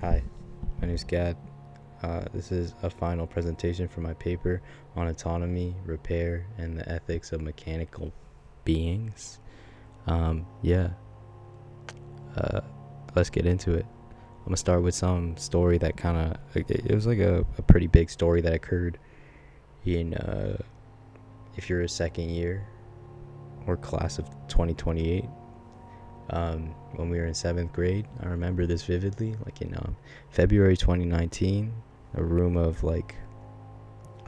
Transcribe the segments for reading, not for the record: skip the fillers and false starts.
Hi, my name is Gad. This is a final presentation for my paper on autonomy, repair, and the ethics of mechanical beings. Yeah, uh, let's get into it. I'm gonna start with some story that it was like a pretty big story that occurred in, if you're a second year or class of 2028. When we were in 7th grade, I remember this vividly, like in February 2019, a room of like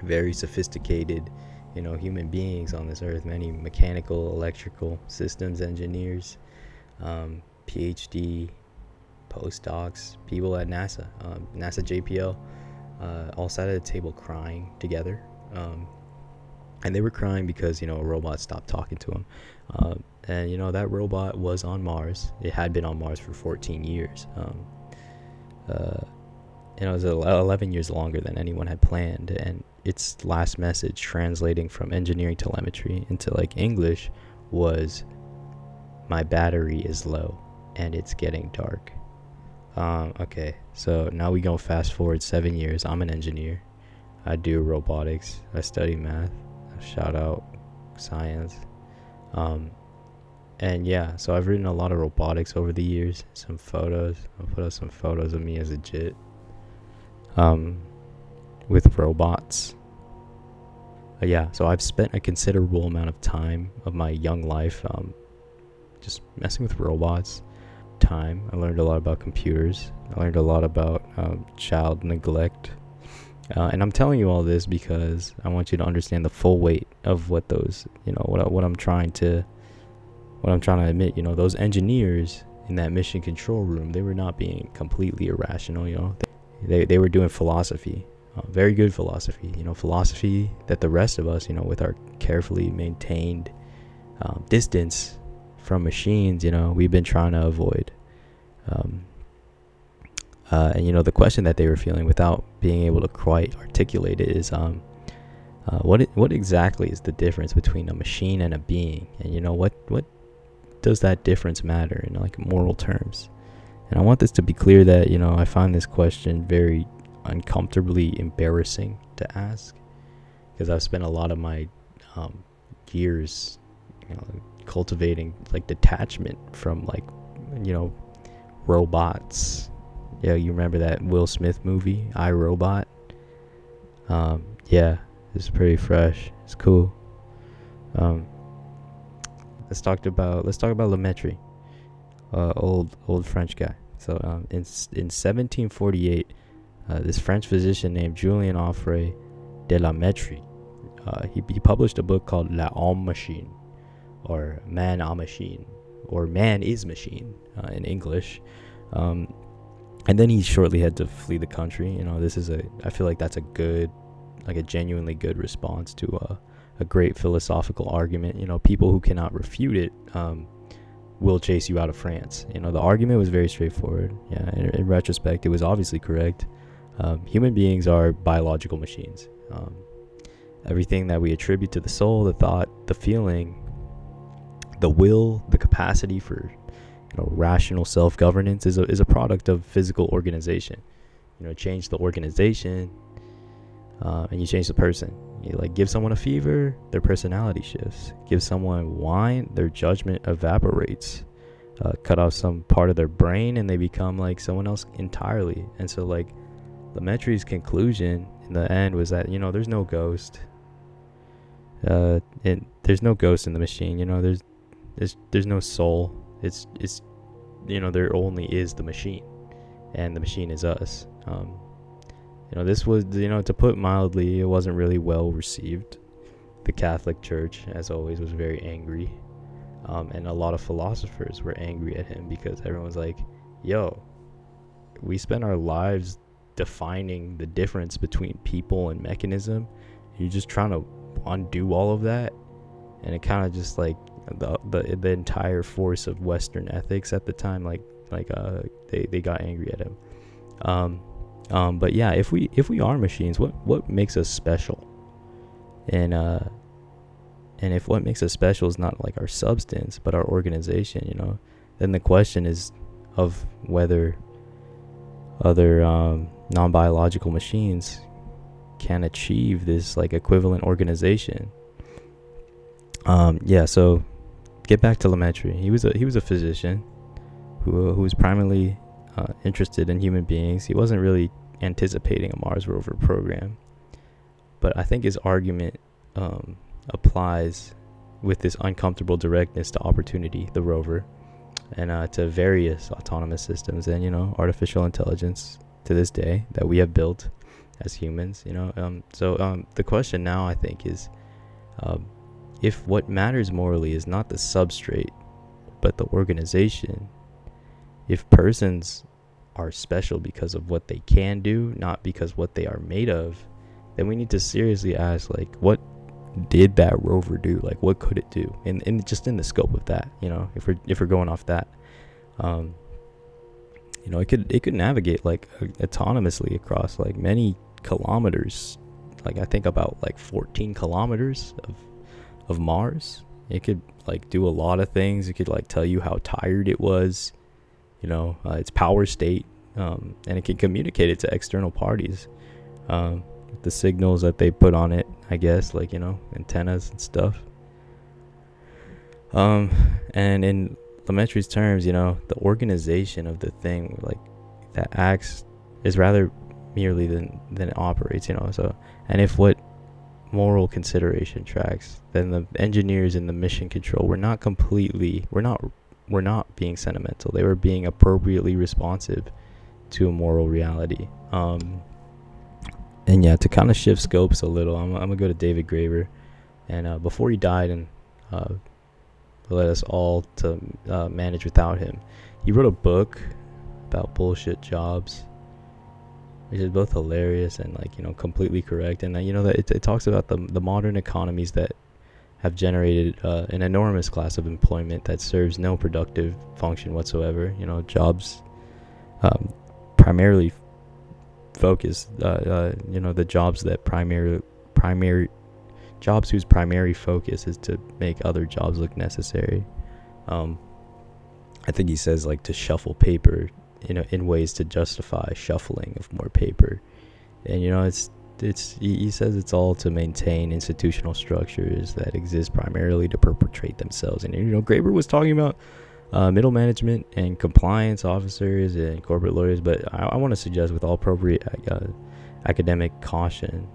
very sophisticated, human beings on this earth, many mechanical, electrical systems engineers, PhD, postdocs, people at NASA JPL, all sat at a table crying together. And they were crying because, a robot stopped talking to them. And that robot was on Mars. It had been on Mars for 14 years. It was 11 years longer than anyone had planned. And its last message, translating from engineering telemetry into like English, was, "My battery is low and it's getting dark." Okay, so now we go fast forward 7 years. I'm an engineer. I do robotics. I study math. Shout out science. And yeah, so I've written a lot of robotics over the years. Some photos. I'll put up some photos of me as a JIT. With robots. Yeah, so I've spent a considerable amount of time of my young life just messing with robots. I learned a lot about computers. I learned a lot about child neglect. And I'm telling you all this because I want you to understand the full weight of what those, what I'm trying to admit. Those engineers in that mission control room, they were not being completely irrational. They were doing philosophy, very good philosophy. Philosophy that the rest of us, with our carefully maintained distance from machines, we've been trying to avoid. And the question that they were feeling without being able to quite articulate it is, what exactly is the difference between a machine and a being? And what does that difference matter in like moral terms? And I want this to be clear that I find this question very uncomfortably embarrassing to ask, because I've spent a lot of my years cultivating like detachment from like robots. Yeah, you remember that Will Smith movie, I, Robot? Yeah, it's pretty fresh. It's cool. Let's talk about Lemaitre, old French guy. So in 1748, this French physician named Julien Offray de la Mettrie, he published a book called La Homme Machine, or Man a Machine, or Man is Machine in English. And then he shortly had to flee the country. I feel like that's a genuinely good response to a great philosophical argument. People who cannot refute it will chase you out of France. The argument was very straightforward. Yeah, in retrospect, it was obviously correct. Human beings are biological machines. Everything that we attribute to the soul, the thought, the feeling, the will, the capacity for rational self-governance is a product of physical organization. Change the organization, and you change the person. You give someone a fever, their personality shifts. Give someone wine, their judgment evaporates. Cut off some part of their brain, and they become like someone else entirely. And so Lemaitrie's conclusion in the end was that there's no ghost. There's no ghost in the machine. There's no soul. It's there only is the machine, and the machine is us. This was, to put mildly, it wasn't really well received. The Catholic Church, as always, was very angry, and a lot of philosophers were angry at him because everyone's like, yo, we spend our lives defining the difference between people and mechanism. You're just trying to undo all of that. And it kind of just the entire force of Western ethics at the time, they got angry at him. But yeah, if we are machines, what makes us special? And if what makes us special is not like our substance but our organization, then the question is of whether other non-biological machines can achieve this like equivalent organization. So get back to Lemaitre. He was a physician who was primarily interested in human beings. He wasn't really anticipating a Mars rover program, but I think his argument applies with this uncomfortable directness to Opportunity, the rover, and to various autonomous systems and, artificial intelligence to this day that we have built as humans, the question now, I think, is if what matters morally is not the substrate, but the organization, if persons are special because of what they can do, not because what they are made of, then we need to seriously ask, like, what did that rover do? Like, what could it do? And just in the scope of that, if we're going off that, it could navigate like autonomously across like many kilometers. Like I think about like 14 kilometers of Mars. It could like do a lot of things. It could like tell you how tired it was, its power state, and it can communicate it to external parties. The signals that they put on it, I guess, like, antennas and stuff. And in Lemaitre's terms, the organization of the thing, like, that acts is rather merely than it operates, so, and if what moral consideration tracks, then the engineers in the mission control were not being sentimental. They were being appropriately responsive to a moral reality. And yeah, to kind of shift scopes a little, I'm gonna go to David Graeber, and before he died and let us all to manage without him, he wrote a book about bullshit jobs, which is both hilarious and completely correct. And that it talks about the modern economies that have generated an enormous class of employment that serves no productive function whatsoever. Jobs primarily focus, the jobs that primary jobs whose primary focus is to make other jobs look necessary. I think he says like to shuffle paper, in ways to justify shuffling of more paper, and he says it's all to maintain institutional structures that exist primarily to perpetrate themselves. And Graeber was talking about middle management and compliance officers and corporate lawyers, but I want to suggest with all appropriate academic caution,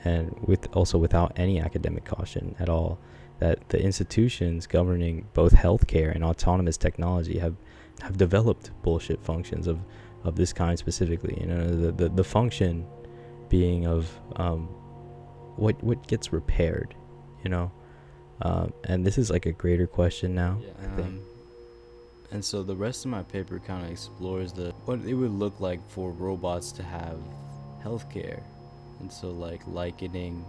and without any academic caution at all, that the institutions governing both healthcare and autonomous technology have developed bullshit functions of this kind specifically. The function being of what gets repaired, and this is like a greater question now. I think. And so the rest of my paper kind of explores what it would look like for robots to have healthcare. And so like likening,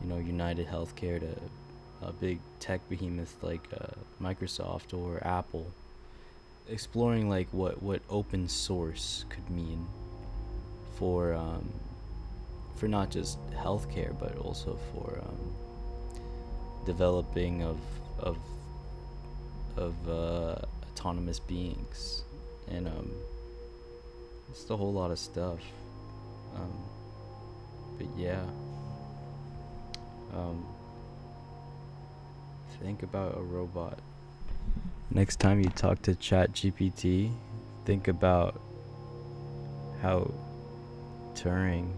United Healthcare to a big tech behemoth like Microsoft or Apple, exploring like what open source could mean for not just healthcare, but also for developing of autonomous beings, and just a whole lot of stuff. But yeah, think about a robot. Next time you talk to ChatGPT, think about how Turing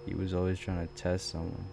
he was always trying to test someone.